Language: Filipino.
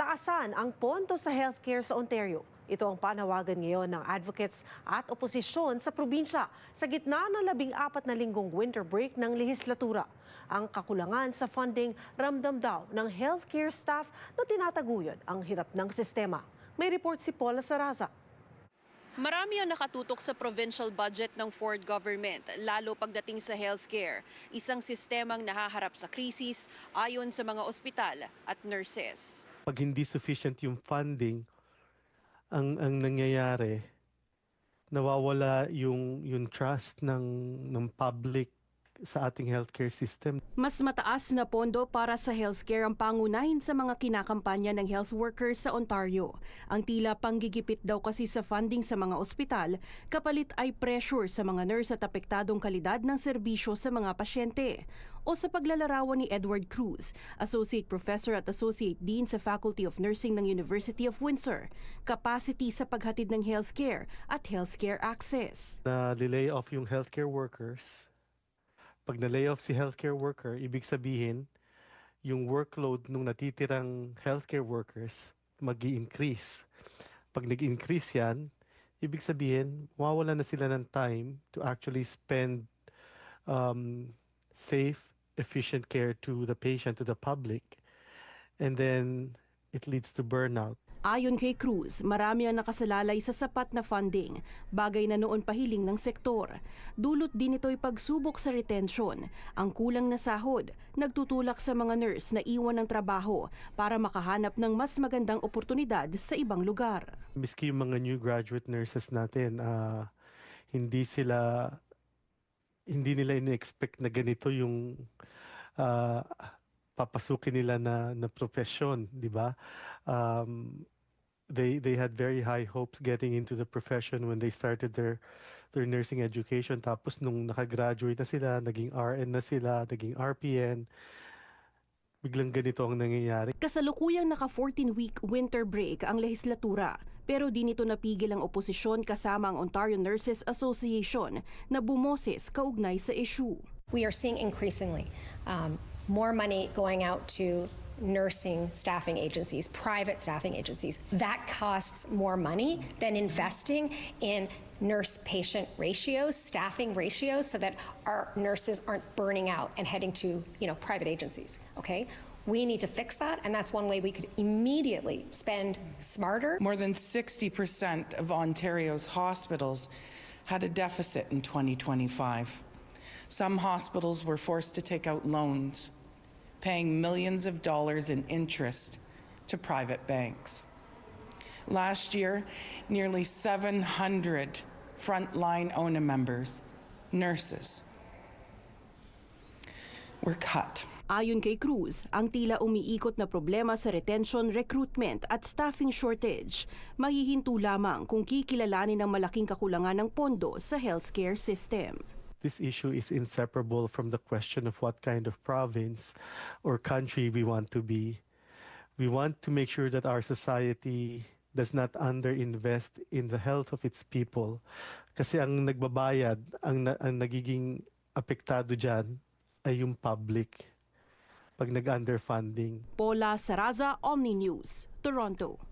Taasan ang pondo sa healthcare sa Ontario. Ito ang panawagan ngayon ng advocates at oposisyon sa probinsya sa gitna ng 14 na linggong winter break ng lehislatura. Ang kakulangan sa funding ramdam daw ng healthcare staff na tinataguyod ang hirap ng sistema. May report si Paula Saraza. Marami ang nakatutok sa provincial budget ng Ford government, lalo pagdating sa healthcare, isang sistemang nahaharap sa krisis ayon sa mga ospital at nurses. Pag hindi sufficient yung funding, ang nangyayari, nawawala yung trust ng public sa ating healthcare system. Mas mataas na pondo para sa healthcare ang pangunahin sa mga kinakampanya ng health workers sa Ontario. Ang tila panggigipit daw kasi sa funding sa mga ospital, kapalit ay pressure sa mga nurse at apektadong kalidad ng serbisyo sa mga pasyente. O sa paglalarawan ni Edward Cruz, Associate Professor at Associate Dean sa Faculty of Nursing ng University of Windsor, capacity sa paghatid ng healthcare at healthcare access. Na-lay off yung healthcare workers. Pag na-lay off si healthcare worker, ibig sabihin, yung workload ng natitirang healthcare workers mag-i-increase. Pag nag-increase yan, ibig sabihin, mawawala na sila ng time to actually spend safe, efficient care to the patient, to the public. And then, it leads to burnout. Ayon kay Cruz, marami ang nakasalalay sa sapat na funding, bagay na noon pahiling ng sektor. Dulot din ito'y pagsubok sa retention. Ang kulang na sahod, nagtutulak sa mga nurse na iwan ng trabaho para makahanap ng mas magandang oportunidad sa ibang lugar. Miski yung mga new graduate nurses natin, hindi nila in-expect na ganito yung papasukin nila na profession, di ba? They had very high hopes getting into the profession when they started their nursing education. Tapos nung nakagraduate na sila, naging RN na sila, naging RPN, biglang ganito ang nangyayari. Kasalukuyang naka 14-week winter break ang lehislatura, pero di nito napigil ang oposisyon kasama ang Ontario Nurses Association na bumoses kaugnay sa issue. We are seeing increasingly more money going out to nursing staffing agencies, private staffing agencies. That costs more money than investing in nurse-patient ratios, staffing ratios, so that our nurses aren't burning out and heading to, private agencies, okay? We need to fix that, and that's one way we could immediately spend smarter. More than 60% of Ontario's hospitals had a deficit in 2025. Some hospitals were forced to take out loans, paying millions of dollars in interest to private banks. Last year, nearly 700 frontline ONA members, nurses, were cut. Ayon kay Cruz, ang tila umiikot na problema sa retention, recruitment at staffing shortage, mahihinto lamang kung kikilalanin ang malaking kakulangan ng pondo sa healthcare system. This issue is inseparable from the question of what kind of province or country we want to be. We want to make sure that our society does not underinvest in the health of its people. Kasi ang nagbabayad, ang nagiging apektado dyan ay yung public pag nag-underfunding. Paula Saraza, Omni News, Toronto.